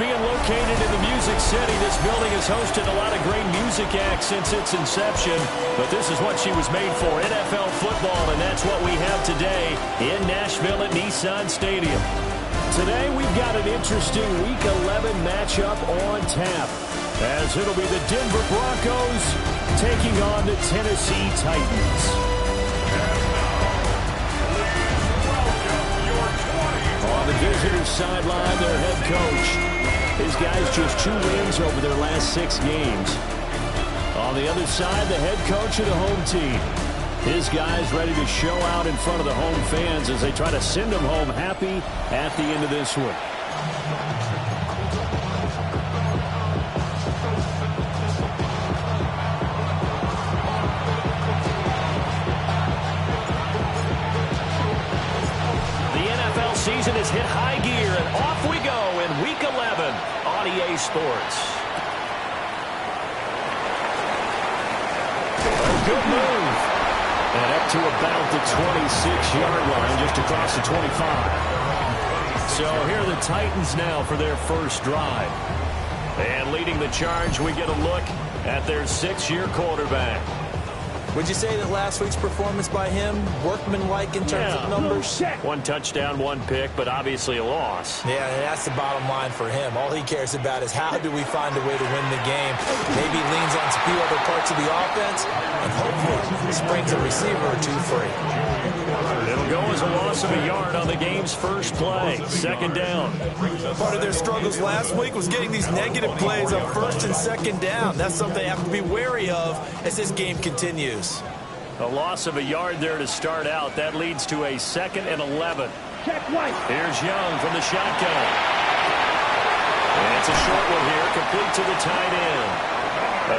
being located in the Music City. This building has hosted a lot of great music acts since its inception, but this is what she was made for, NFL football, and that's what we have today in Nashville at Nissan Stadium. Today we've got an interesting Week 11 matchup on tap, as it'll be the Denver Broncos taking on the Tennessee Titans. On the visitor's sideline, their head coach. His guys just 2 wins over their last 6 games. On the other side, the head coach of the home team. His guys ready to show out in front of the home fans as they try to send them home happy at the end of this one. Season is hit high gear, and off we go in Week 11 on EA Sports. A good move. And up to about the 26-yard line, just across the 25. So here are the Titans now for their first drive. And leading the charge, we get a look at their 6-year quarterback. Would you say that last week's performance by him, workmanlike in terms of numbers? 1 touchdown, 1 pick, but obviously a loss. Yeah, that's the bottom line for him. All he cares about is how do we find a way to win the game. Maybe leans on a few other parts of the offense, and hopefully springs a receiver or 2 free. It'll go as a loss of a yard on the game's first play. 2nd down. Part of their struggles last week was getting these negative plays on 1st and 2nd down. That's something they have to be wary of as this game continues. A loss of a yard there to start out. That leads to a 2nd and 11. Check right. Here's Young from the shotgun. And it's a short one here, complete to the tight end.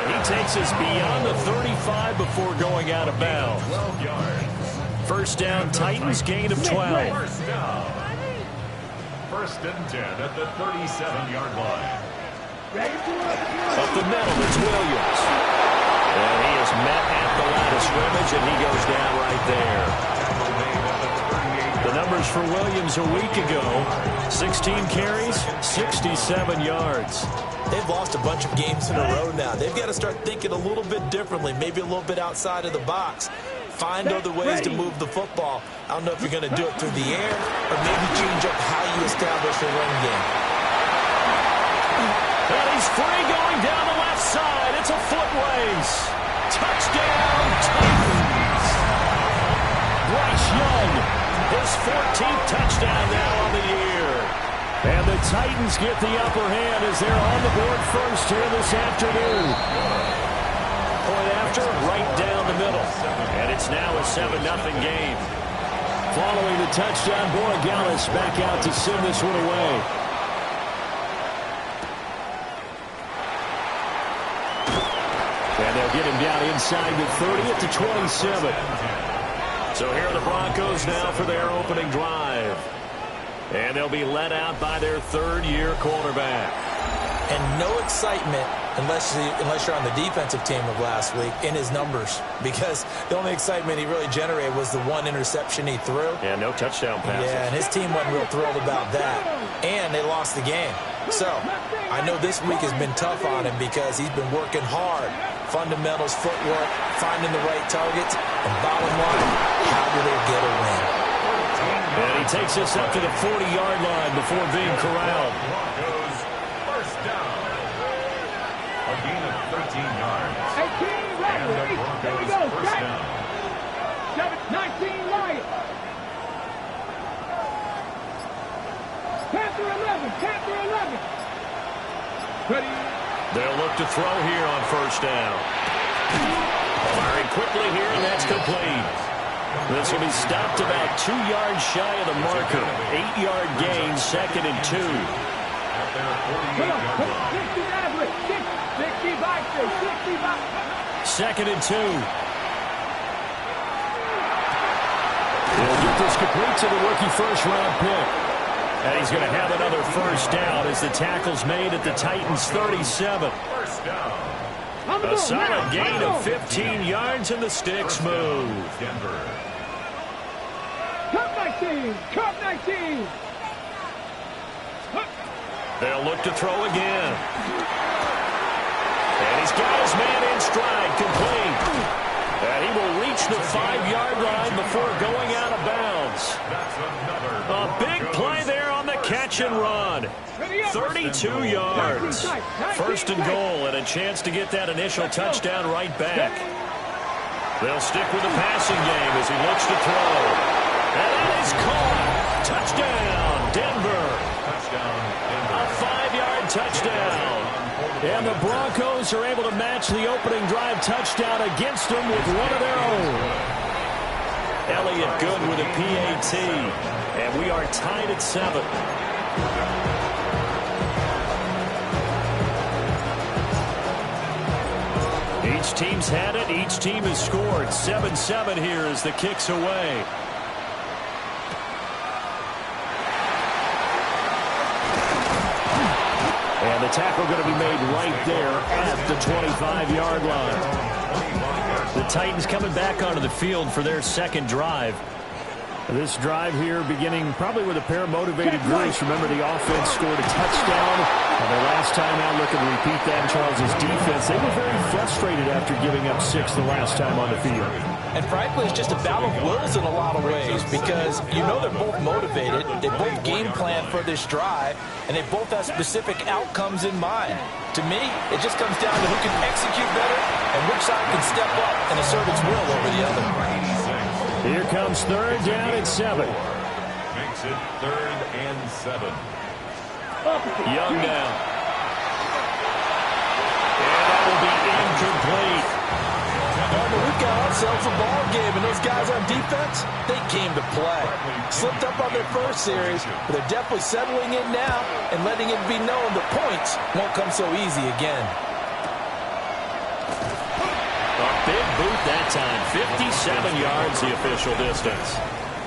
He takes us beyond the 35 before going out of bounds. 12 yards. First down, Titans, gain of 12. First down. 1st and 10 at the 37-yard line. Up the middle, it's Williams. And he is met at the line of scrimmage, and he goes down right there. The numbers for Williams a week ago, 16 carries, 67 yards. They've lost a bunch of games in a row now. They've got to start thinking a little bit differently, maybe a little bit outside of the box. Find other ways to move the football. I don't know if you're going to do it through the air or maybe change up how you establish a run game. And he's free going down the left side. It's a foot race. Touchdown, Titans. Bryce Young, his 14th touchdown now on the year. And the Titans get the upper hand as they're on the board first here this afternoon. Point after, right down the middle. And it's now a 7-0 game. Following the touchdown, Borregales back out to send this one away. And they'll get him down inside the 30 at the 27. So here are the Broncos now for their opening drive. And they'll be led out by their 3rd-year quarterback. And no excitement unless you're on the defensive team of last week in his numbers, because the only excitement he really generated was the 1 interception he threw. Yeah, no touchdown passes. Yeah, and his team wasn't real thrilled about that. And they lost the game. So I know this week has been tough on him because he's been working hard. Fundamentals, footwork, finding the right targets, and bottom line, how do they get a win? And he takes us up to the 40-yard line before being corralled. First down. A gain of 13 yards. 18 right. And the There we Broncos go. first down. 19 right. Panther 11. Panther 11. Ready. They'll look to throw here on first down. Firing quickly here, and that's complete. This will be stopped about 2 yards shy of the marker. 8-yard gain, 2nd and 2. At their 48-yard line. 2nd and 2. He'll get this complete to the rookie first-round pick. And he's going to have another first down as the tackle's made at the Titans' 37. First down. A solid gain of 15 yards, and the sticks move. Denver. Cup 19. Cup 19. They'll look to throw again. And he's got his man in stride, complete. And he will reach the 5-yard line before going out of bounds. A big play there on the catch and run. 32 yards. First and goal, and a chance to get that initial touchdown right back. They'll stick with the passing game as he looks to throw. And that is caught. Touchdown, Denver. A 5-yard touchdown. And the Broncos are able to match the opening drive touchdown against them with one of their own. Elliott good with a PAT. And we are tied at 7. Each team's had it. Each team has scored. 7-7 here as the kick's away. And the tackle going to be made right there at the 25-yard line. The Titans coming back onto the field for their second drive. This drive here beginning probably with a pair of motivated groups. Remember, the offense scored a touchdown. And their last time out, looking to repeat that in Charles' defense. They were very frustrated after giving up 6 the last time on the field. And frankly, it's just a battle of wills in a lot of ways because you know they're both motivated. They both game plan for this drive, and they both have specific outcomes in mind. To me, it just comes down to who can execute better and which side can step up and assert its will over the other. Here comes third down at 7. Makes it 3rd and 7. Young now. And that will be incomplete. We've got ourselves a ball game, and those guys on defense, they came to play. Slipped up on their first series, but they're definitely settling in now and letting it be known the points won't come so easy again. A big boot that time. 57 yards the official distance.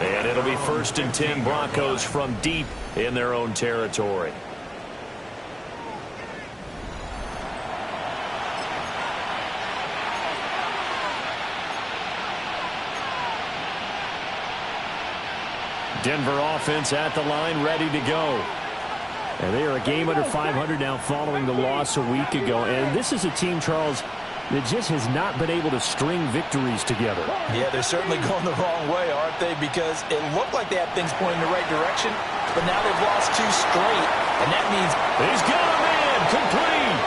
And it'll be 1st and 10 Broncos from deep in their own territory. Denver offense at the line, ready to go. And they are a game under 500 now following the loss a week ago. And this is a team, Charles, that just has not been able to string victories together. Yeah, they're certainly going the wrong way, aren't they? Because it looked like they had things pointing in the right direction, but now they've lost 2 straight, and that means he's got a man complete.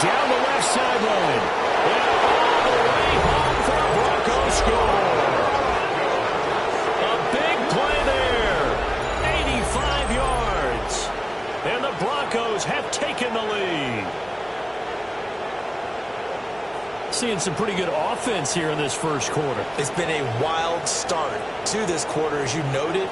Down the left sideline. And all the way home for a Broncos score. A big play there. 85 yards. And the Broncos have taken the lead. Seeing some pretty good offense here in this first quarter. It's been a wild start to this quarter, as you noted.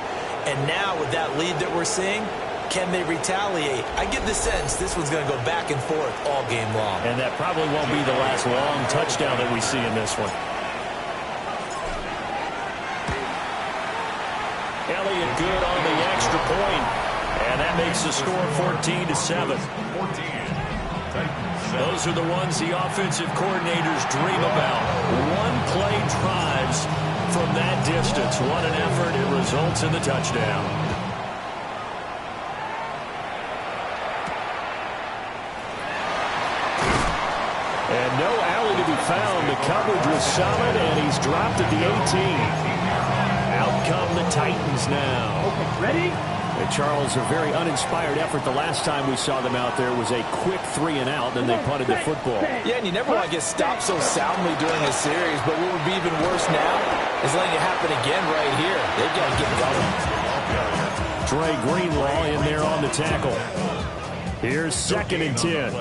And now with that lead that we're seeing, can they retaliate? I get the sense this one's going to go back and forth all game long. And that probably won't be the last long touchdown that we see in this one. Elliott good on the extra point. And that makes the score 14-7. Those are the ones the offensive coordinators dream about. One-play drives from that distance. What an effort. It results in the touchdown. And no alley to be found. The coverage was solid, and he's dropped at the 18. Out come the Titans now. Okay, ready? And Charles, a very uninspired effort. The last time we saw them out there was a quick 3-and-out, then they punted the football. Yeah, and you never want to get stopped so soundly during a series, but what would be even worse now is letting it happen again right here. They've got to get going. Dre Greenlaw in there on the tackle. Here's 2nd and 10.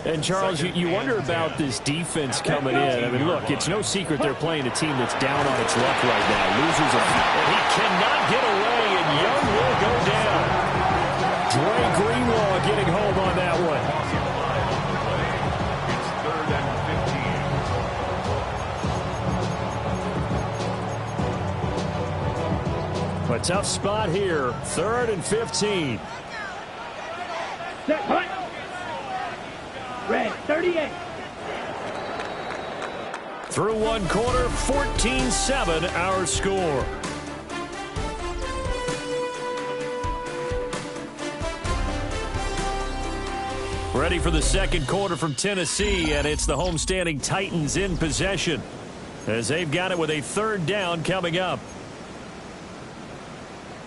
And, Charles, you wonder about this defense coming in. I mean, look, it's no secret they're playing a team that's down on its luck right now. Losers of... And he cannot get away, and Young will go down. Dre Greenlaw getting home on that one. A tough spot here. 3rd and 15. Set, punt. Red, 38. Through one quarter, 14-7 our score. Ready for the second quarter from Tennessee, and it's the homestanding Titans in possession as they've got it with a third down coming up.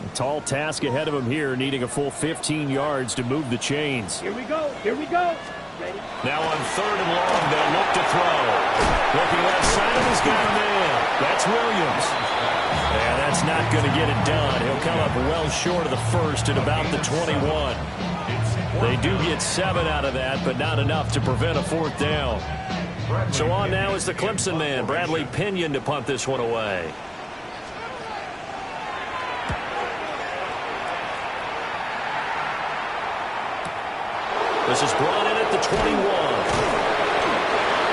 A tall task ahead of them here, needing a full 15 yards to move the chains. Here we go. Here we go. Ready? Now on third and long, they'll look to throw. Looking left side, he's got a man. That's Williams. Yeah, that's not going to get it done. He'll come up well short of the first at about the 21. They do get 7 out of that, but not enough to prevent a fourth down. So on now is the Clemson man, Bradley Pinion, to punt this one away. This is brought in at the 21.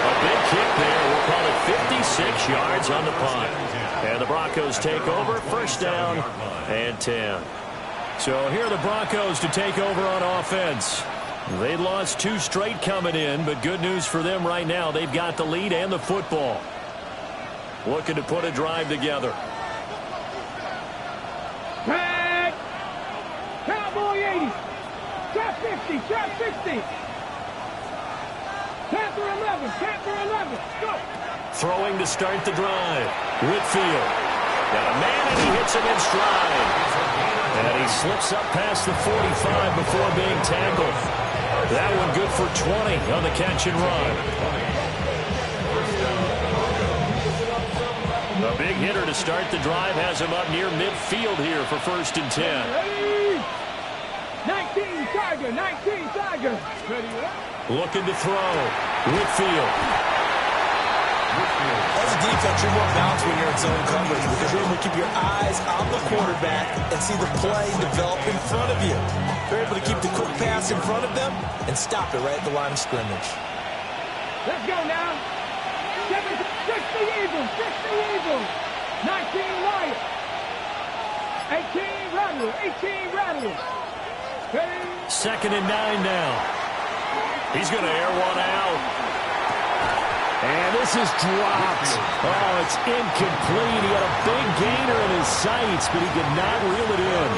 A big kick there. We'll call it 56 yards on the punt. And the Broncos take over. First down and 10. So here are the Broncos to take over on offense. They lost 2 straight coming in, but good news for them right now. They've got the lead and the football. Looking to put a drive together. Tag! Cowboy 80. Trap 50. Trap 60. Panther 11. Panther 11. Go. Throwing to start the drive. Whitfield. Got a man, and he hits him in stride. And he slips up past the 45 before being tackled. That one good for 20 on the catch and run. A big hitter to start the drive has him up near midfield here for first and 10. Ready? 19 Tiger. 19 Tiger. Ready? Looking to throw. Whitfield. As a defense, you're more balanced when you're in zone coverage because you're able to keep your eyes on the quarterback and see the play develop in front of you. You're able to keep the quick pass in front of them and stop it right at the line of scrimmage. Let's go now. 60 Eagles. 60 Eagles. 19 Lions. 18 Rattlers. 18 Rattlers. Ready? Second and 9 now. He's going to air one out. And this is dropped. Oh, it's incomplete. He had a big gainer in his sights, but he could not reel it in.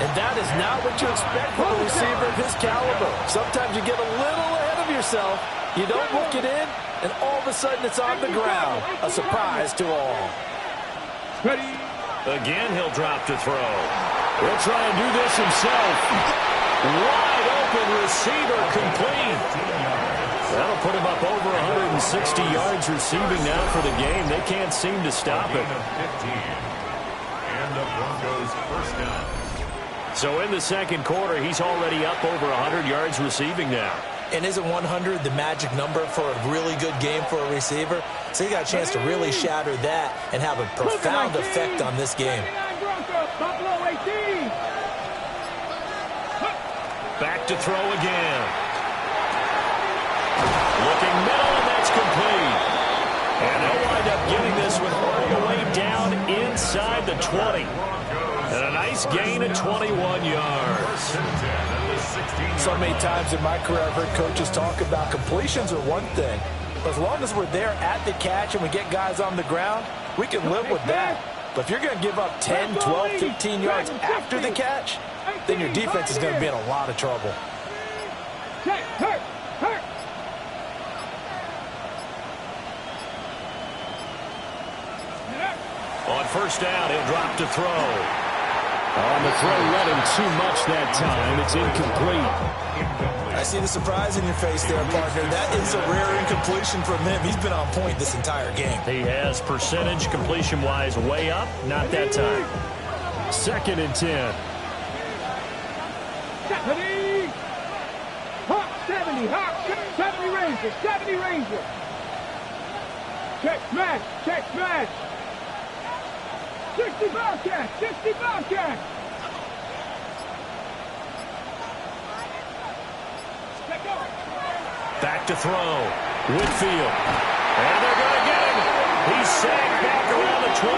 And that is not what you expect from a receiver of his caliber. Sometimes you get a little ahead of yourself. You don't look it in, and all of a sudden it's on the ground. A surprise to all. Ready? Again, he'll drop to throw. He'll try and do this himself. Wide open receiver, complete. That'll put him up over 160 yards receiving now for the game. They can't seem to stop it. And the Broncos first down. So in the second quarter, he's already up over 100 yards receiving now. And isn't 100 the magic number for a really good game for a receiver? So he got a chance to really shatter that and have a profound effect on this game. Buffalo 18. Back to throw again. Looking middle, and that's complete. And they'll wind up getting this one all the way down inside the 20. And a nice gain of 21 yards. So many times in my career, I've heard coaches talk about completions are one thing. As long as we're there at the catch and we get guys on the ground, we can live with that. But if you're going to give up 10, 12, 15 yards after the catch, then your defense is going to be in a lot of trouble. Hurt. On first down, he'll drop to throw. On the throw, led him too much that time. It's incomplete. I see the surprise in your face there, partner. That is a rare incompletion from him. He's been on point this entire game. He has percentage completion-wise way up. Not that time. Second and 10. 70. Hawk 70. Hawk 70 Ranger. 70 Ranger. Check smash. Check smash. 60 Bobcat. 60 Bobcat. Back to throw. Whitfield. And they're going to get him. He's sacked back around the 28.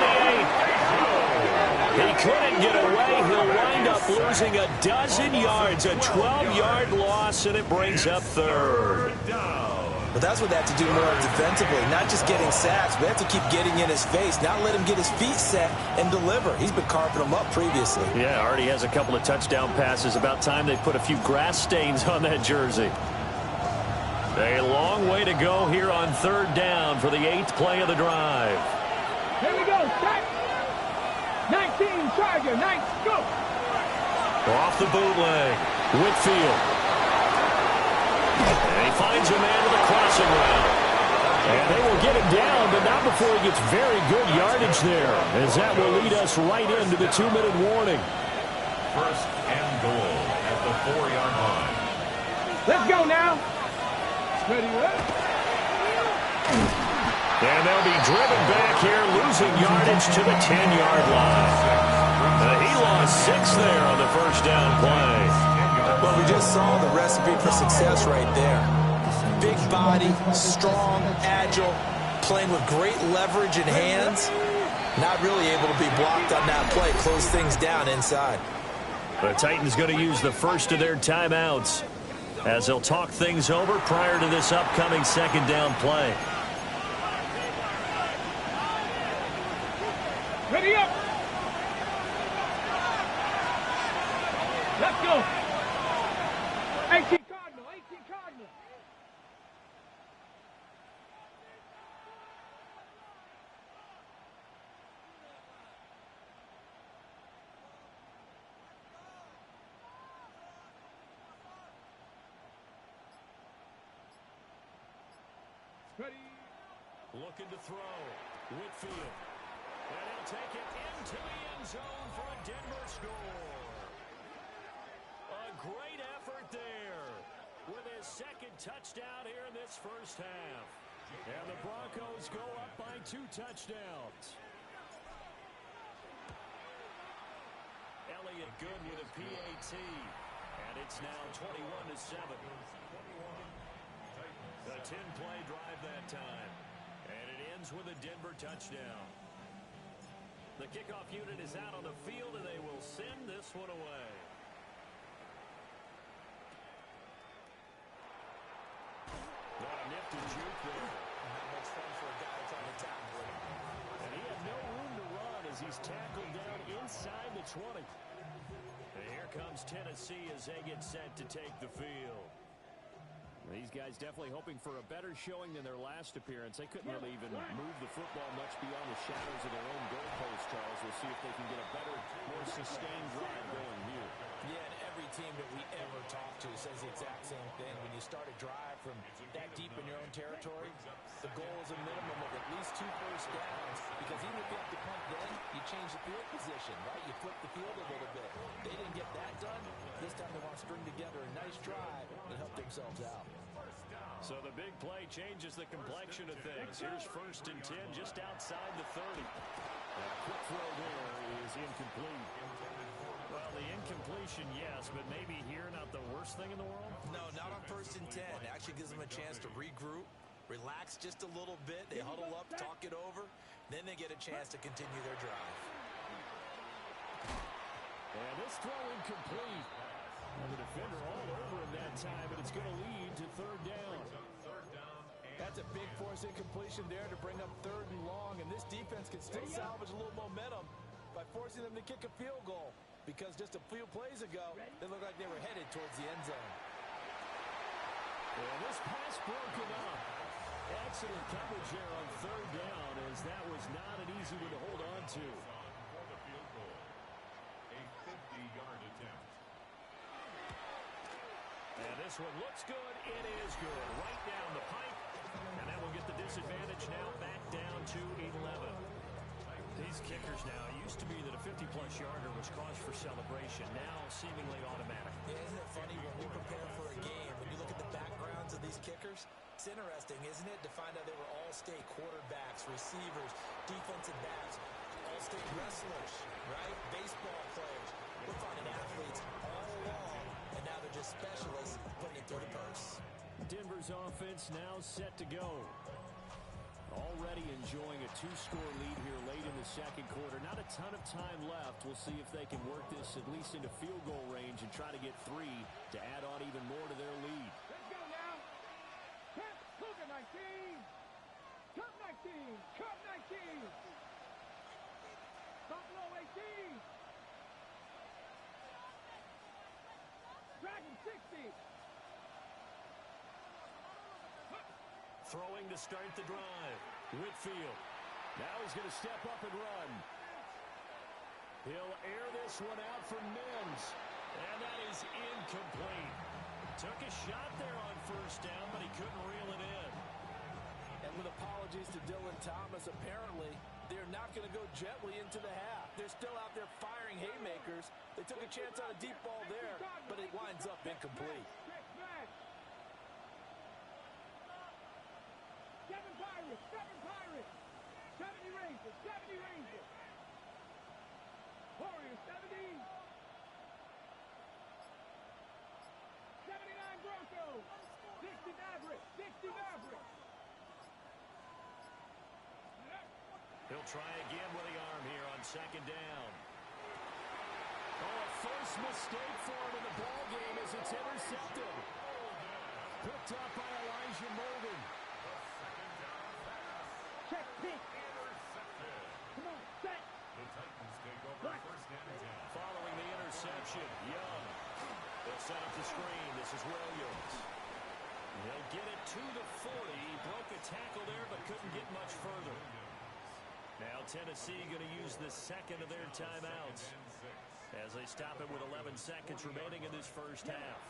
He couldn't get away. He'll wind up losing a dozen yards. A 12-yard loss, and it brings up third. But that's what they have to do more defensively, not just getting sacks, but they have to keep getting in his face, not let him get his feet set and deliver. He's been carving them up previously. Yeah, already has a couple of touchdown passes. About time they put a few grass stains on that jersey. A long way to go here on 3rd down for the 8th play of the drive. Here we go. Set. 19, Charger. 9, go. Off the bootleg. Whitfield. And he finds a man with a crossing route. And they will get him down, but not before he gets very good yardage there, as that will lead us right into the 2-minute warning. 1st and goal at the 4-yard line. Let's go now. Ready, what? And they'll be driven back here, losing yardage to the 10-yard line. He lost 6 there on the 1st down play. Well, we just saw the recipe for success right there. Big body, strong, agile, playing with great leverage in hands. Not really able to be blocked on that play, close things down inside. The Titans going to use the first of their timeouts as they'll talk things over prior to this upcoming 2nd down play. Ready up. Let's go. 18 Cardinal. 18 Cardinal. Ready. Looking to throw. Whitfield. And he'll take it into the end zone for a Denver score. A great effort there with his 2nd touchdown here in this 1st half. And the Broncos go up by 2 touchdowns. Elliott good with a PAT. And it's now 21-7. A 10-play drive that time. And it ends with a Denver touchdown. The kickoff unit is out on the field, and they will send this one away. What a nifty juke there. Not much fun for a guy that's on the tackle. And he had no room to run as he's tackled down inside the 20. And here comes Tennessee as they get set to take the field. These guys definitely hoping for a better showing than their last appearance. They couldn't really even move the football much beyond the shadows of their own goalpost, Charles. We'll see if they can get a better, more sustained drive going here. Yeah, and every team that we ever talk to says the exact same thing. When you start a drive from that deep in your own territory, the goal is a minimum of at least 2 first downs. Because even if you have to punt then, you change the field position, right? You flip the field a little bit. They didn't get that done. This time they want to string together a nice drive and help themselves out. So the big play changes the complexion of things. Here's 1st and 10 just outside the 30. That quick throw there is incomplete. Well, the incompletion, yes, but maybe here not the worst thing in the world? No, not on 1st and 10. It actually gives them a chance to regroup, relax just a little bit. They huddle up, talk it over. Then they get a chance to continue their drive. And this throw incomplete. And the defender all over him that time, but it's going to lead to 3rd down. That's a big force incompletion there to bring up 3rd and long, and this defense can still salvage a little momentum by forcing them to kick a field goal, because just a few plays ago, they looked like they were headed towards the end zone. And this pass broken up. Excellent coverage there on 3rd down, as that was not an easy one to hold on to. For the field goal, a 50-yard attempt. And this one looks good. It is good. Right down the pipe. And that will get the disadvantage now back down to 11. These kickers now, it used to be that a 50-plus yarder was cause for celebration. Now seemingly automatic. Yeah, isn't it funny when we prepare for a game, when you look at the backgrounds of these kickers, it's interesting, isn't it, to find out they were all-state quarterbacks, receivers, defensive backs, all-state wrestlers, right? Baseball players. We're finding athletes all along, and now they're just specialists putting it through the posts. Denver's offense now set to go. Already enjoying a 2-score lead here late in the 2nd quarter. Not a ton of time left. We'll see if they can work this at least into field goal range and try to get 3 to add on even more to their lead. Let's go now. Looking 19. Cup 19. Cup 19. Buffalo 18. Dragon 60. Throwing to start the drive. Whitfield. Now he's going to step up and run. He'll air this one out for Mims. And that is incomplete. Took a shot there on first down, but he couldn't reel it in. And with apologies to Dylan Thomas, apparently they're not going to go gently into the half. They're still out there firing haymakers. They took a chance on a deep ball there, but it winds up incomplete. 7 Pirates, 7 Pirates. 70 Rangers, 70 Rangers. Warriors, 70. 79 Broncos. 60 Mavericks, 60 Mavericks. He'll try again with the arm here on second down. Oh, a first mistake for him in the ball game as it's intercepted. Picked up by Elijah Molden. Check pick. Intercepted. Come on, set. The Titans take over first down and 10. Following the interception, Young. They'll set up the screen. This is Williams. They'll get it to the 40. He broke a tackle there, but couldn't get much further. Now Tennessee going to use the second of their timeouts as they stop it with 11 seconds remaining in this first half.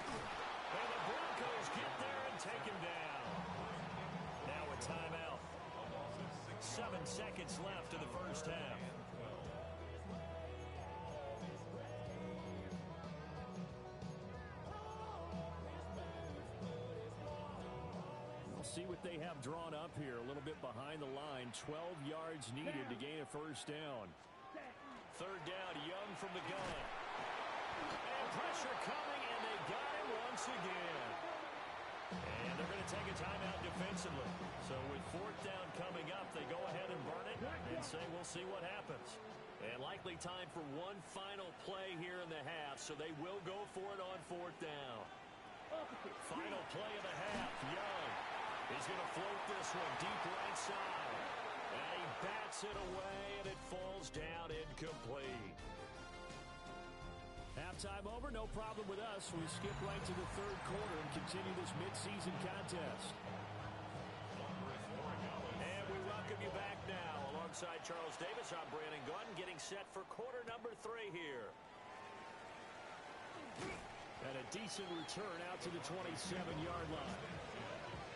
And the Broncos get there and take him down. Now a timeout. 7 seconds left in the first half. See what they have drawn up here. A little bit behind the line. 12 yards needed to gain a first down. Third down, Young from the gun. And pressure coming, and they got him once again. And they're going to take a timeout defensively. So with fourth down coming up, they go ahead and burn it and say we'll see what happens. And likely time for one final play here in the half, so they will go for it on fourth down. Final play of the half, Young. He's going to float this one deep right side. And he bats it away, and it falls down incomplete. Halftime over, no problem with us. We skip right to the third quarter and continue this midseason contest. And we welcome you back now. Alongside Charles Davis, I'm Brandon Gunn, getting set for quarter number 3 here. And a decent return out to the 27-yard line.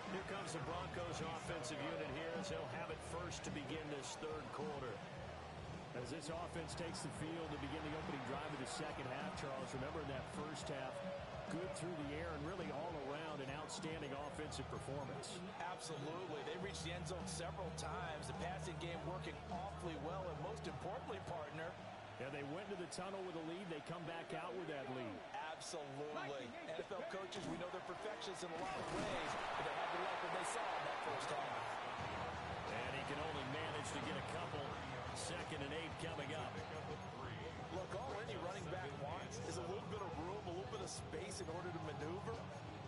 Here comes the Broncos offensive unit here as they'll have it first to begin this third quarter. As this offense takes the field to begin the opening drive of the second half, Charles, remember in that first half, good through the air and really all around an outstanding offensive performance. Absolutely. They reached the end zone several times. The passing game working awfully well, and most importantly, partner, yeah, they went to the tunnel with a lead. They come back out with that lead. Absolutely. NFL coaches, we know they're perfectionists in a lot of ways, but they had the luck when they saw in that first half. And he can only manage to get a couple. 2nd and 8 coming up. Look, all any running back wants is a little bit of room, a little bit of space in order to maneuver.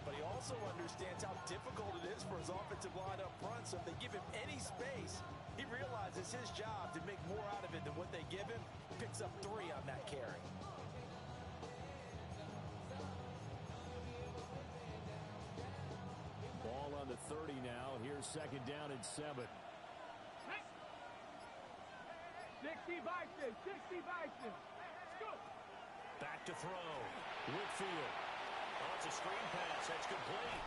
But he also understands how difficult it is for his offensive line up front. So if they give him any space, he realizes his job to make more out of it than what they give him. Picks up 3 on that carry. Ball on the 30 now. Here's 2nd down and 7. 60 Bison, 60 Bison. Let's go. Back to throw. Whitfield. Oh, it's a screen pass. That's complete.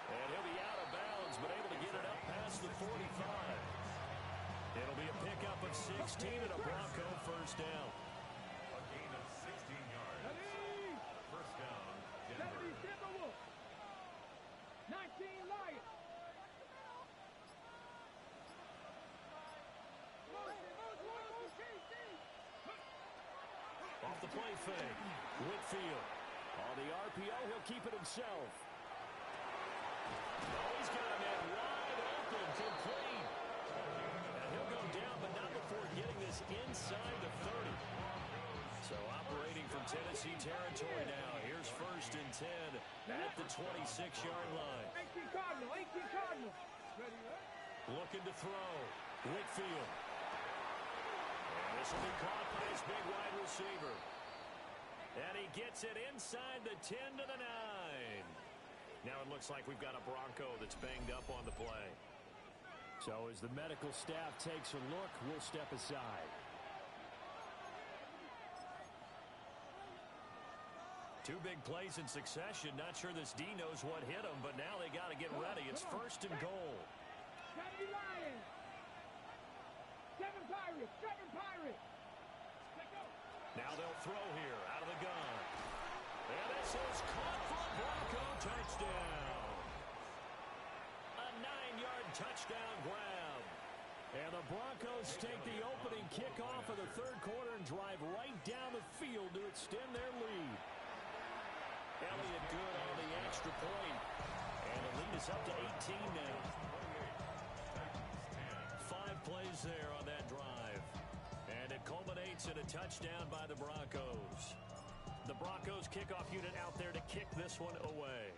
And he'll be out of bounds, but able to get it up past the 45. It'll be a pickup of 16 and a Bronco first down. A gain of 16 yards. First down, 70 Denver. Timberwolves. 19 Lions. Off the play fake. Whitfield. On the RPO, he'll keep it himself. Oh, he's got a man wide open, complete. And he'll go down, but not before getting this inside the 30. So operating from Tennessee territory now. Here's 1st and 10 at the 26-yard line. 18 Cardinal, 18 Cardinal. Ready, right? Looking to throw. Whitfield. And this will be caught by his big wide receiver. And he gets it inside the 10 to the 9. Now it looks like we've got a Bronco that's banged up on the play. So as the medical staff takes a look, we'll step aside. Two big plays in succession. Not sure this D knows what hit him, but now they got to get ready. It's 1st and goal. 70 Lions. 7 Pirates. 7 Pirates. Let's go. Now they'll throw here out of the gun. And this is caught for a Bronco touchdown. A 9-yard touchdown grab. And the Broncos take the opening kickoff of the 3rd quarter and drive right down the field to extend their lead. Elliott good on the extra point. And the lead is up to 18 now. 5 plays there on that drive. And it culminates in a touchdown by the Broncos. The Broncos kickoff unit out there to kick this one away.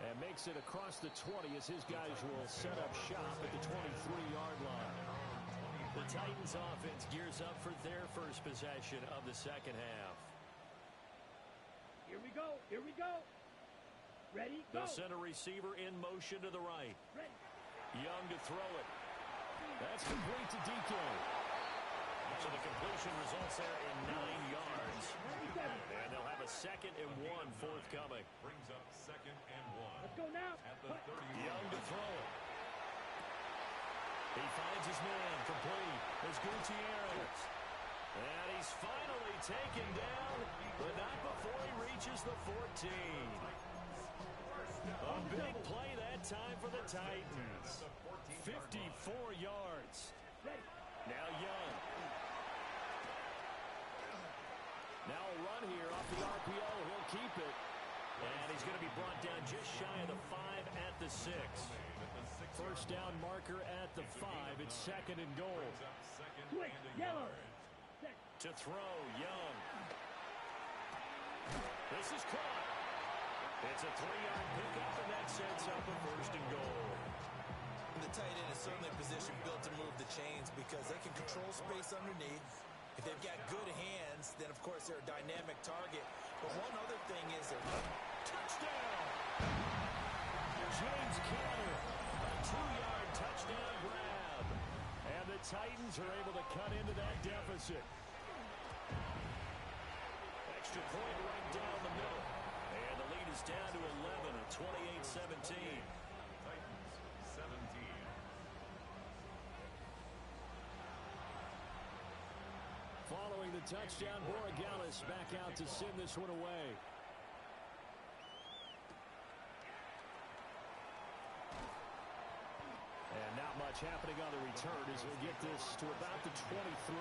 And makes it across the 20 as his guys will set up shop at the 23-yard line. The Titans offense gears up for their first possession of the second half. Here we go. Here we go. Ready, go. They'll send a receiver in motion to the right. Ready. Young to throw it. That's complete to DK. So the completion results there in 9 yards. 97. And they'll have a 2nd and 1 forthcoming. Brings up 2nd and 1. Let's go now. At the 30. Young to throw it. He finds his man complete. There's Gutierrez. And he's finally taken down, but not before he reaches the 14. A big play that time for the Titans. 54 yards. Now Young. Now a run here off the RPO. He'll keep it. And he's going to be brought down just shy of the 5 at the 6. First down marker at the 5. It's 2nd and goal. Quick, yellow. To throw, Young. This is caught. It's a 3-yard pickup, and that sets up a 1st and goal. The tight end is certainly a position built to move the chains because they can control space underneath. If they've got good hands, then, of course, they're a dynamic target. But one other thing is they're... Touchdown! James Conner, a 2-yard touchdown grab. And the Titans are able to cut into that deficit. Extra point right down the middle. And the lead is down to 11 at 28-17. Titans 17. Following the touchdown, Borregales back out to send this one away. And not much happening on the return as he'll get this to about the 23.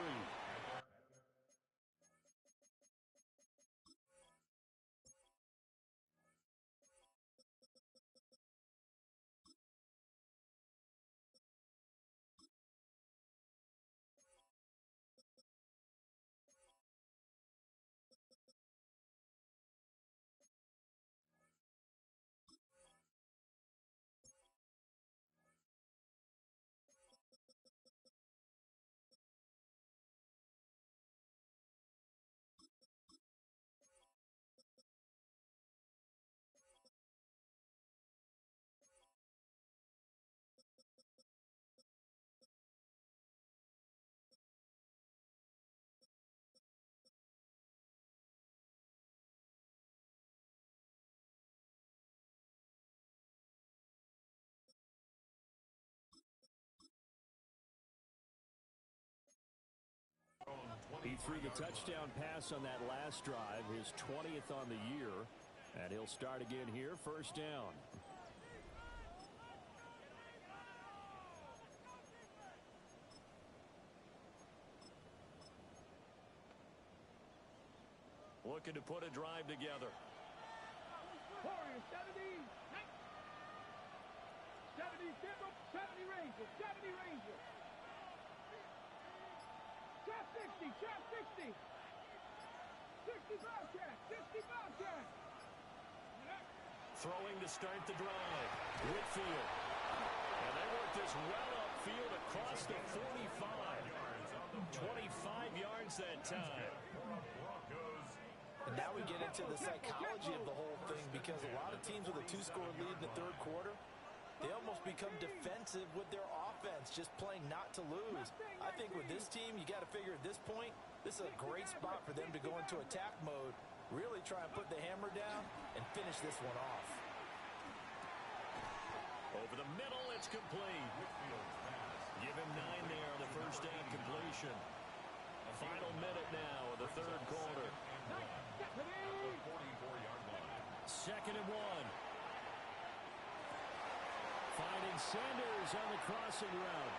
He threw the touchdown pass on that last drive, his 20th on the year, and he'll start again here, first down. Looking to put a drive together. Warriors, 70, 70, 70 Ranger, 70. 60, check 60. 65 check, 65 check. Throwing to start the drive. Whitfield. And they work this well upfield across the 45. 25 yards that time. And now we get into the psychology of the whole thing, because a lot of teams with a 2-score lead in the third quarter, they almost become defensive with their offense, just playing not to lose. I think with this team, you got to figure at this point, this is a great spot for them to go into attack mode, really try and put the hammer down and finish this one off. Over the middle, it's complete. Give him 9 there on the first down completion. Final minute now of the third quarter. 44-yard line. 2nd and 1. Finding Sanders on the crossing route.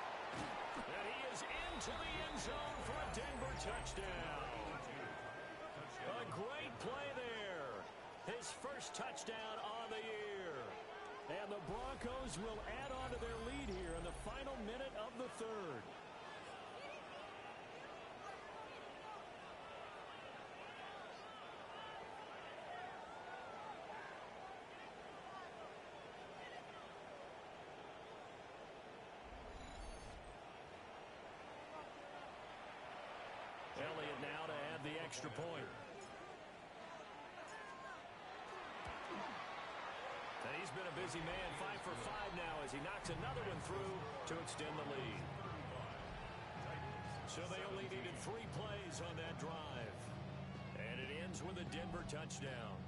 And he is into the end zone for a Denver touchdown. A great play there. His first touchdown on the year. And the Broncos will add on to their lead here in the final minute of the third. Elliott now to add the extra point. And he's been a busy man, 5 for 5 now as he knocks another one through to extend the lead. So they only needed 3 plays on that drive. And it ends with a Denver touchdown.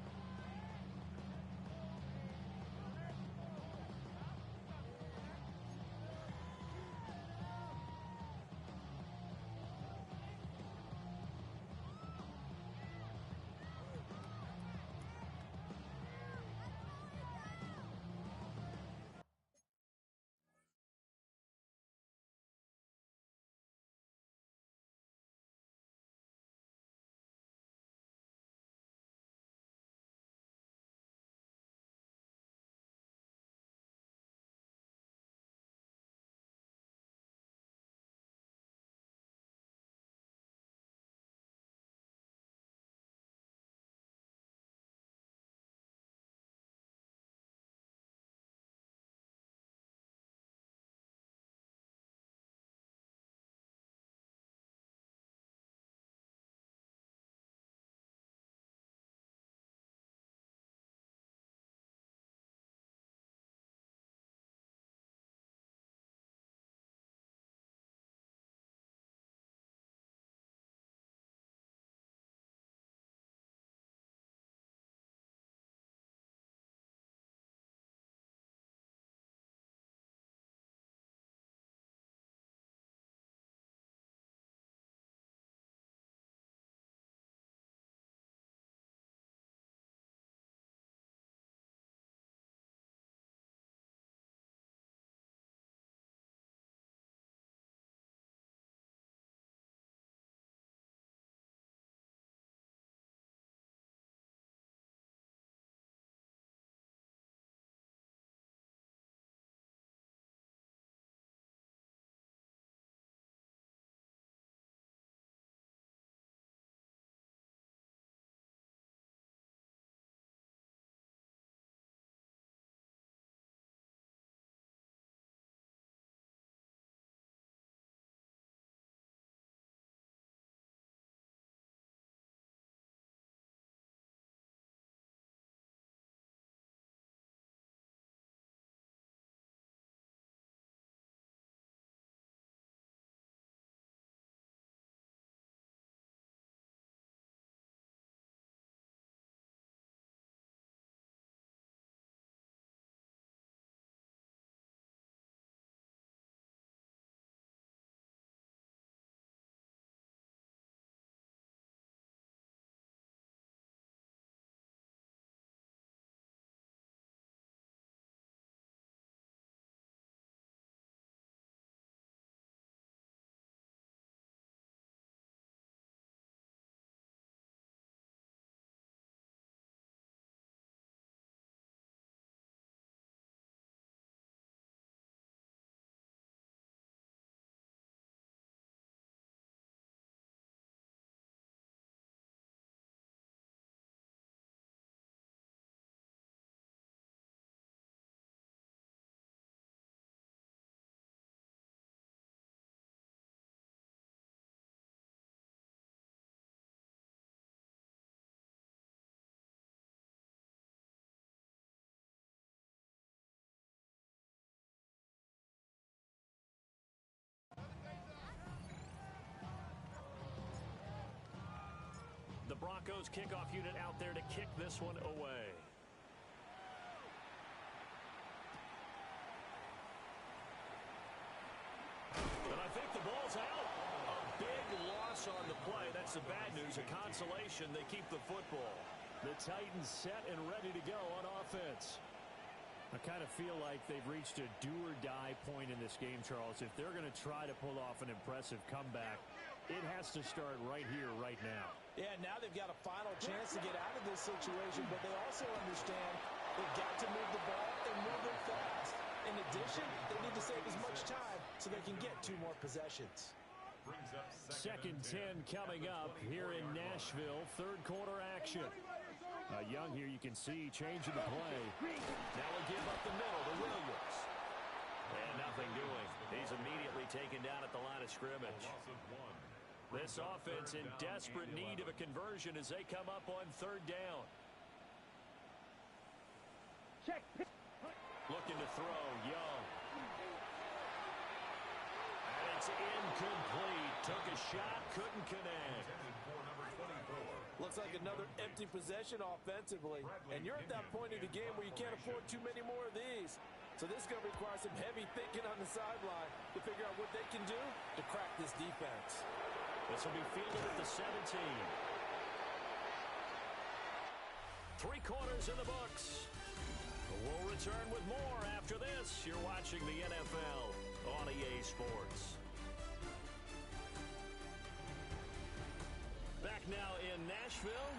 Broncos kickoff unit out there to kick this one away. And I think the ball's out. A big loss on the play. That's the bad news. A consolation. They keep the football. The Titans set and ready to go on offense. I kind of feel like they've reached a do-or-die point in this game, Charles. If they're going to try to pull off an impressive comeback, it has to start right here, right now. Yeah, now they've got a final chance to get out of this situation, but they also understand they've got to move the ball and move it fast. In addition, they need to save as much time so they can get 2 more possessions. Second 10 coming up here in Nashville. Third quarter action. Young here, you can see changing the play. Now we'll give up the middle to Williams. And nothing doing. He's immediately taken down at the line of scrimmage. This offense in desperate need of a conversion as they come up on third down. Check. Looking to throw, Young. And it's incomplete. Took a shot, couldn't connect. Looks like another empty possession offensively. And you're at that point in the game where you can't afford too many more of these. So this is going to require some heavy thinking on the sideline to figure out what they can do to crack this defense. This will be fielded at the 17. 3 quarters in the books. We'll return with more after this. You're watching the NFL on EA Sports. Back now in Nashville.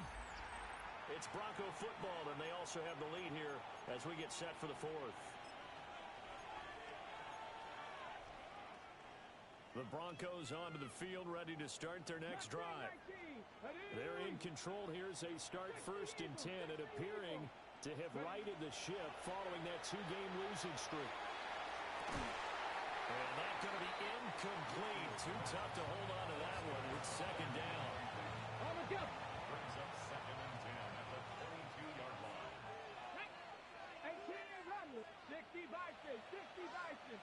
It's Bronco football, and they also have the lead here as we get set for the 4th. The Broncos onto the field, ready to start their next drive. They're in control here as they start 1st and 10, and appearing to have righted the ship following that 2-game losing streak. And that's going to be incomplete. Too tough to hold on to that one with 2nd down. On the go. Brings up 2nd and 10 at the 42-yard line. 18 run. 60 Bison. 60 Bison.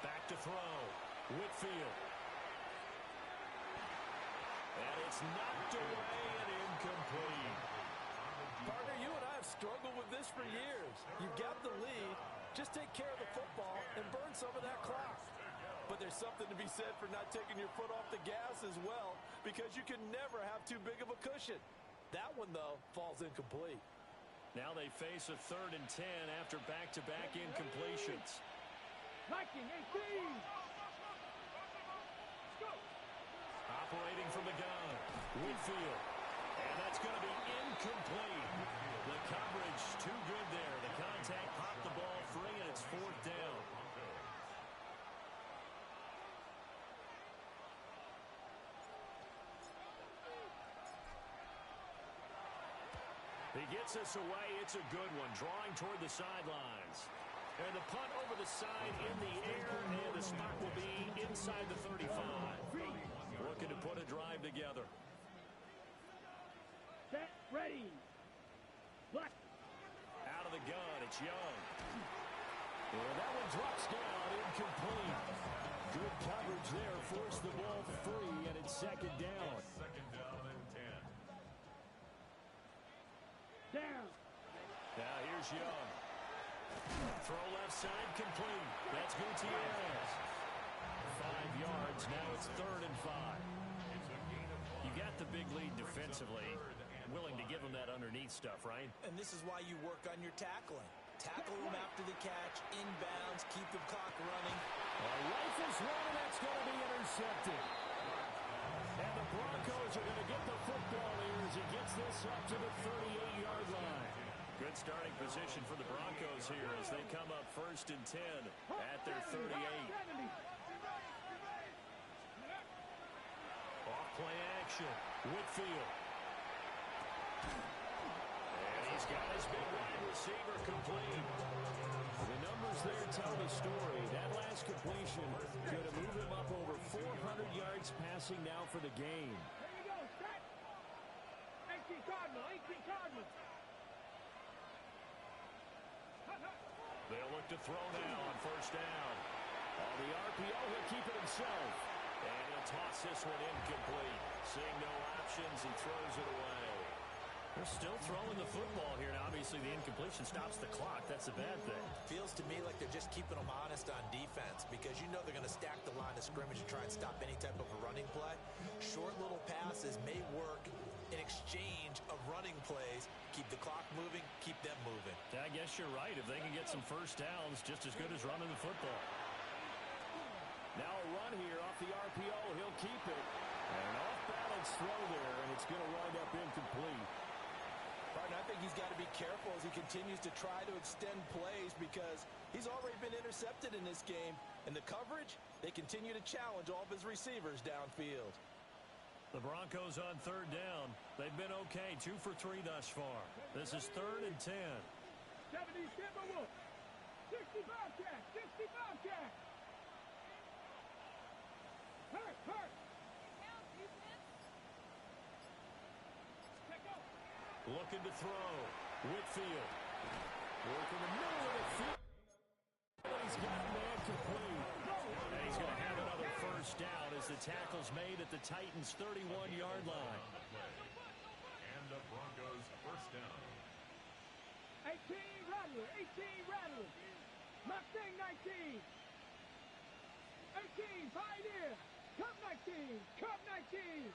Back to throw. Whitfield. And it's knocked away and incomplete. Partner, you and I have struggled with this for years. You've got the lead. Just take care of the football and burn some of that clock. But there's something to be said for not taking your foot off the gas as well, because you can never have too big of a cushion. That one, though, falls incomplete. Now they face a 3rd and 10 after back-to-back incompletions. Liking 18. Go. Operating from the gun. Whitfield. And that's going to be incomplete. The coverage too good there. The contact popped the ball free, and it's 4th down. He gets this away. It's a good one. Drawing toward the sidelines. And the punt over the side in the air, and the spot will be inside the 35. Looking to put a drive together. Set. Ready. Black. Out of the gun, it's Young. Well, that one drops down, incomplete. Good coverage there, forced the ball free, and it's 2nd down. 2nd down and 10. Down. Now here's Young. Throw left side, complete. That's Gutierrez. 5 yards, now it's 3rd and 5. You got the big lead defensively. Willing to give them that underneath stuff, right? And this is why you work on your tackling. Tackle them after the catch, inbounds, keep the clock running. Rifles one, and that's going to be intercepted. And the Broncos are going to get the football here as he gets this up to the 38-yard line. Good starting position for the Broncos here as they come up 1st and 10 at their 38. Off-play action. Whitfield. And he's got his big wide receiver complete. The numbers there tell the story. That last completion could have moved him up over 400 yards passing now for the game. There you go. Set. 18 Cardinal. 18 Cardinal. They'll look to throw now on 1st down. On the RPO, he'll keep it himself. And he'll toss this one incomplete. Seeing no options, he throws it away. They're still throwing the football here. Now, obviously, the incompletion stops the clock. That's a bad thing. Feels to me like they're just keeping them honest on defense because you know they're going to stack the line of scrimmage and try and stop any type of a running play. Short little passes may work in exchange of running plays. Keep the clock moving, keep them moving. Yeah, I guess you're right. If they can get some first downs, just as good as running the football. Now a run here off the RPO. He'll keep it. And an off-balance throw there, and it's going to wind up incomplete. Partner, I think he's got to be careful as he continues to try to extend plays because he's already been intercepted in this game. And the coverage, they continue to challenge all of his receivers downfield. The Broncos on third down. They've been okay, 2 for 3 thus far. This is 3rd and 10. 70 Timberwolves. 60 Bobcats. 60 Bobcats. Hurt. Looking to throw. Whitfield. Work in the middle of the field. He's got a man complete. And he's going to have another first down as the tackle's made at the Titans' 31-yard line. And the Broncos first down. 18 Rattler. 18 Rattler. Mustang 19. 18 Pioneer. Cup 19. Cup 19.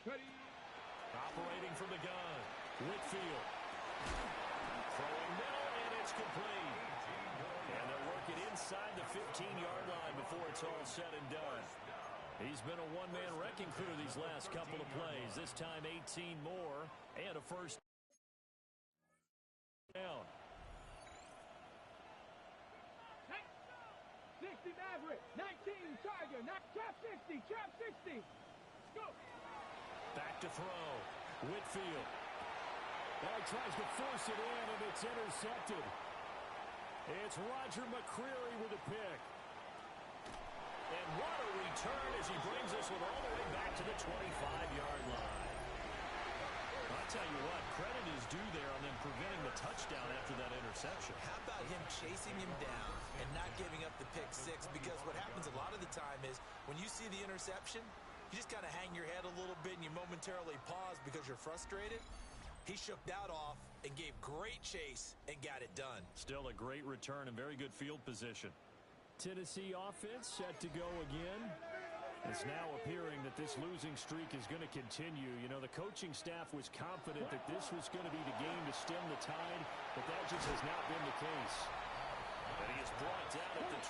Ready. Operating from the gun. Whitfield. Throwing middle, and it's complete. And they're working inside the 15-yard line before it's all said and done. He's been a one-man wrecking crew these last couple of plays. This time 18 more and a first down. 60 Maverick. 19 Tiger. Trap 60. Trap 60. Go. Back to throw. Whitfield. Now he tries to force it in, and it's intercepted. It's Roger McCreary with a pick. And what a return as he brings us all the way back to the 25-yard line. I'll tell you what, credit is due there on them preventing the touchdown after that interception. How about him chasing him down and not giving up the pick six? Because what happens a lot of the time is when you see the interception, you just kind of hang your head a little bit and you momentarily pause because you're frustrated. He shook that off and gave great chase and got it done. Still a great return and very good field position. Tennessee offense set to go again. It's now appearing that this losing streak is going to continue. You know, the coaching staff was confident that this was going to be the game to stem the tide, but that just has not been the case. And he is brought down at the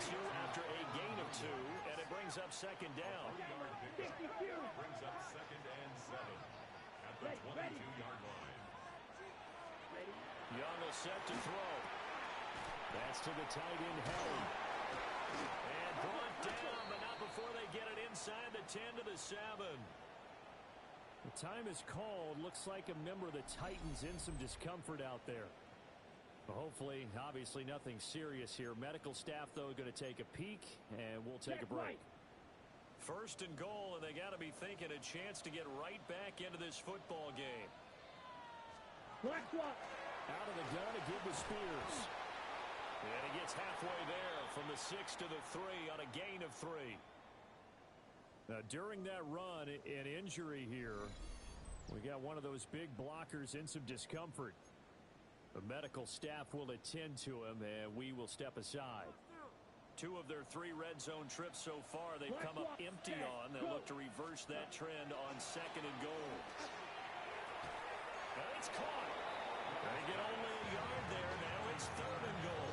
22 after a gain of 2, and it brings up second down. Brings up 2nd and 7 at the 22-yard line. Young will set to throw. That's to the tight end, Helly. And brought down, but not before they get it inside the 10 to the 7. The time is called. Looks like a member of the Titans in some discomfort out there. Hopefully, obviously nothing serious here. Medical staff, though, going to take a peek, and we'll take a break. First and goal, and they got to be thinking a chance to get right back into this football game. Black swap. Out of the gun to give to Spears. And he gets halfway there from the 6 to the 3 on a gain of 3. Now, during that run, an injury here. We got one of those big blockers in some discomfort. The medical staff will attend to him, and we will step aside. 2 of their 3 red zone trips so far, they've come up empty on. They'll look to reverse that trend on 2nd and goal. And it's caught. They get only a yard there. Now it's 3rd and goal.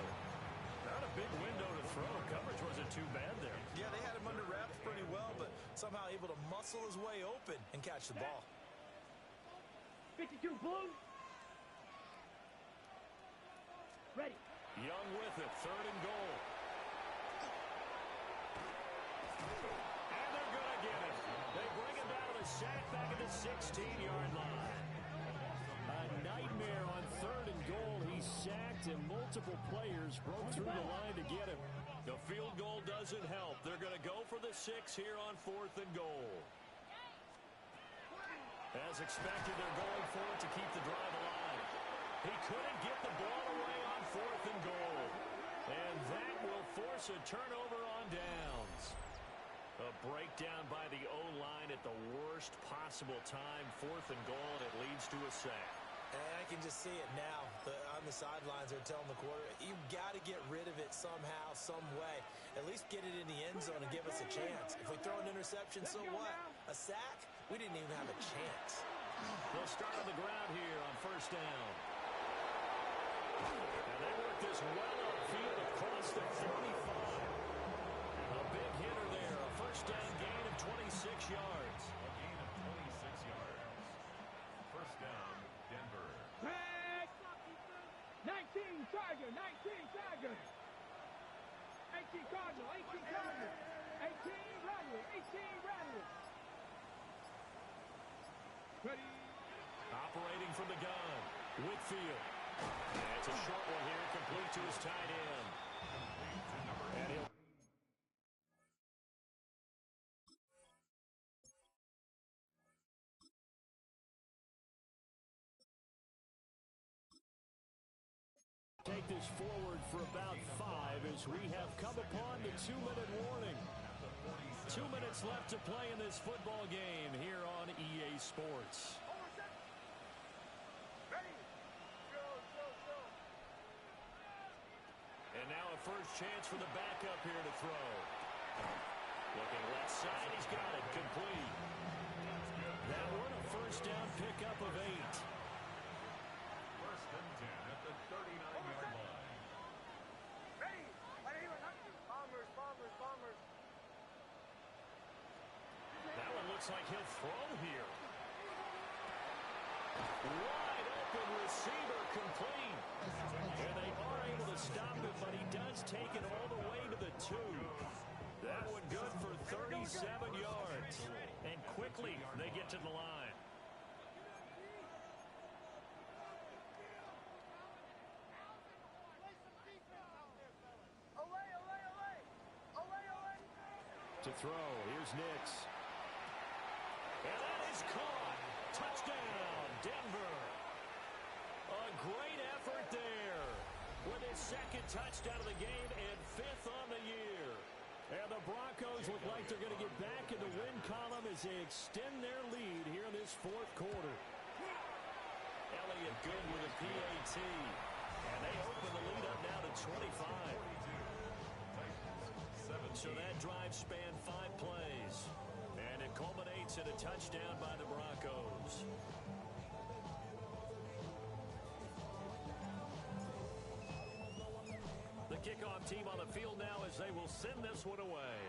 Not a big window to throw. Coverage wasn't too bad there. Yeah, they had him under wraps pretty well, but somehow able to muscle his way open and catch the ball. 52 blue. Ready. Young with it. 3rd and goal. And they're going to get it. They bring it down to the sack back at the 16-yard line. A nightmare on 3rd and goal. He's sacked, and multiple players broke through the line to get him. The field goal doesn't help. They're going to go for the 6 here on 4th and goal. As expected, they're going for it to keep the drive alive. He couldn't get the ball away on 4th and goal. And that will force a turnover on downs. down by the O-line at the worst possible time. 4th and goal, and it leads to a sack. And I can just see it now. On the sidelines, they're telling the quarterback, you've got to get rid of it somehow, some way. At least get it in the end zone and give us a chance. If we throw an interception, so what? A sack? We didn't even have a chance. They'll start on the ground here on 1st down. And they work this well upfield across the 45. A big hitter there. A 1st down gain of 26 yards. A gain of 26 yards. 1st down, Denver. Tag. 19 Charger, 19 Charger. 18 Cardinal, 18 Cardinal. 18 Rattler, 18 Rattler. Ready. Operating from the gun. Whitfield. And it's a short one here, complete to his tight end. And he'll take this forward for about 5 as we have come upon the 2-minute warning. 2 minutes left to play in this football game here on EA Sports. And now a first chance for the backup here to throw. Looking left side, he's got it complete. That one a 1st down pickup of 8. 1st and 10 at the 39-yard line. That one looks like he'll throw here. Wide open receiver complete. And they are able to stop it, but he does take it all the way to the 2. That one good for 37 yards. And quickly they get to the line. To throw, here's Nix. And that is caught. Touchdown, Denver. A great effort there with his 2nd touchdown of the game and 5th on the year. And the Broncos look like they're going to get back in the win column as they extend their lead here in this 4th quarter. Elliott good with a PAT. And they open the lead up now to 25. So that drive spanned 5 plays. And it culminates in a touchdown by the Broncos. The kickoff team on the field now as they will send this one away.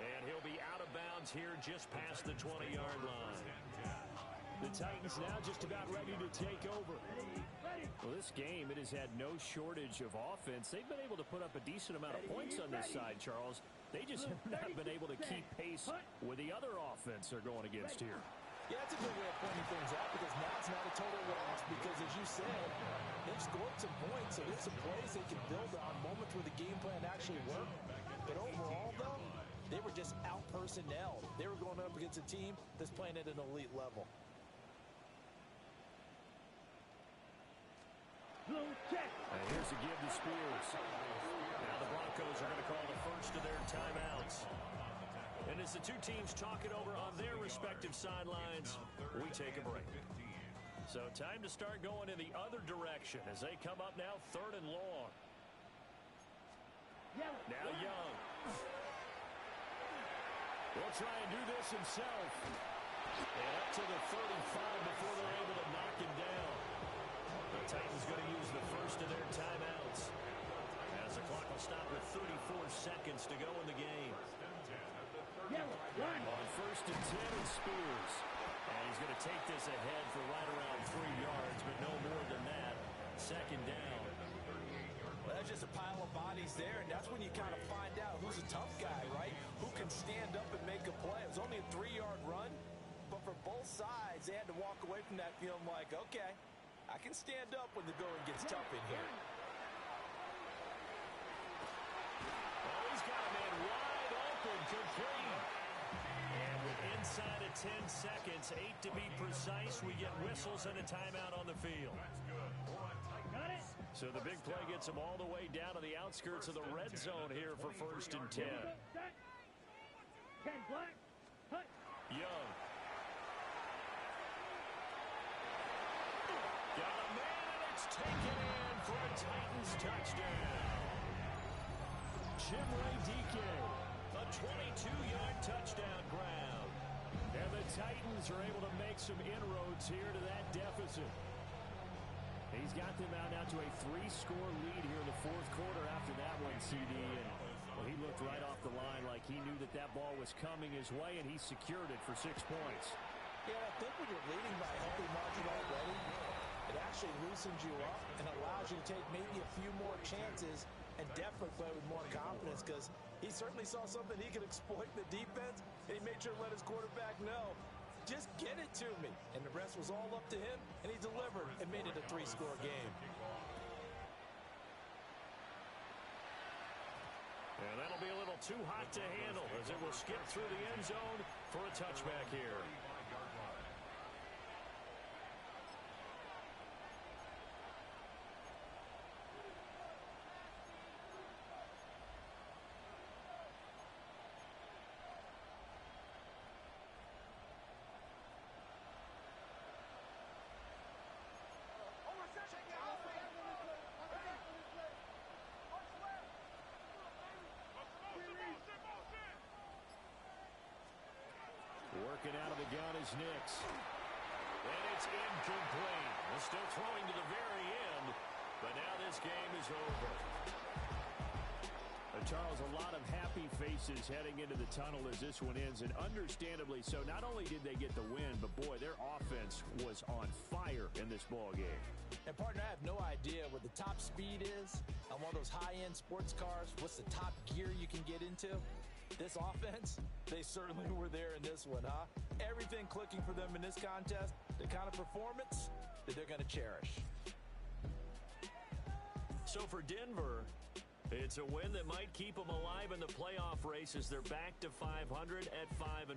And he'll be out of bounds here just past the 20-yard line. The Titans now just about ready to take over. Well, this game, it has had no shortage of offense. They've been able to put up a decent amount of points on this side, Charles. They just have not been able to keep pace with the other offense they're going against here. Yeah, that's a good way of pointing things out because now it's not a total loss because, as you said, they've scored some points, so there's some plays they can build on, moments where the game plan actually worked. But overall, though, they were just out-personnel. They were going up against a team that's playing at an elite level. And here's a give to Spears. Now the Broncos are going to call the first of their timeouts. And as the two teams talk it over on their respective sidelines, we take a break. So time to start going in the other direction as they come up now 3rd and long. Now Young. Will try and do this himself. And up to the 35 before they're able to knock him down. The Titans going to use the first of their timeouts as the clock will stop with 34 seconds to go in the game. On 1st and 10, and Spears. And he's going to take this ahead for right around 3 yards, but no more than that. 2nd down. Well, that's just a pile of bodies there, and that's when you kind of find out who's a tough guy, right? Who can stand up and make a play. It was only a 3-yard run, but for both sides, they had to walk away from that feeling like, okay, I can stand up when the going gets tough in here. Well, he's got a man wide open, complete. And Inside of 10 seconds, 8 to be precise, we get whistles and a timeout on the field. So the big play gets them all the way down to the outskirts of the red zone here for 1st and 10. 10 black. Hut. Young. Got a man, and it's taken in for a Titans touchdown. Chimray DK, a 22-yard touchdown ground. And the Titans are able to make some inroads here to that deficit. He's got them out now to a 3-score lead here in the 4th quarter after that one, CD. And well, he looked right off the line like he knew that that ball was coming his way, and he secured it for 6 points. Yeah, I think when you're leading by a healthy margin already, it actually loosens you up and allows you to take maybe a few more chances and definitely play with more confidence, because he certainly saw something he could exploit in the defense, and he made sure to let his quarterback know, just get it to me. And the rest was all up to him, and he delivered and made it a 3-score game. And that'll be a little too hot to handle as it will skip through the end zone for a touchback here. Working out of the gun is Nix. And it's incomplete. They're still throwing to the very end, but now this game is over. Charles, a lot of happy faces heading into the tunnel as this one ends, and understandably so. Not only did they get the win, but boy, their offense was on fire in this ball game. And partner, I have no idea what the top speed is on one of those high-end sports cars. What's the top gear you can get into? This offense, they certainly were there in this one, huh? Everything clicking for them in this contest, the kind of performance that they're going to cherish. So for Denver, it's a win that might keep them alive in the playoff race as they're back to 500 at 5-5.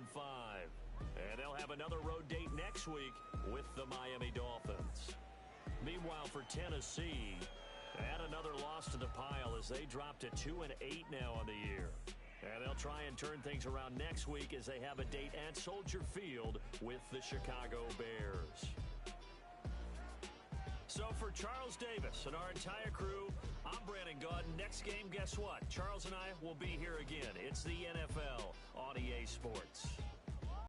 And they'll have another road date next week with the Miami Dolphins. Meanwhile, for Tennessee, add another loss to the pile as they drop to 2-8 now on the year. And they'll try and turn things around next week as they have a date at Soldier Field with the Chicago Bears. So for Charles Davis and our entire crew, I'm Brandon Gaudin. Next game, guess what? Charles and I will be here again. It's the NFL on EA Sports.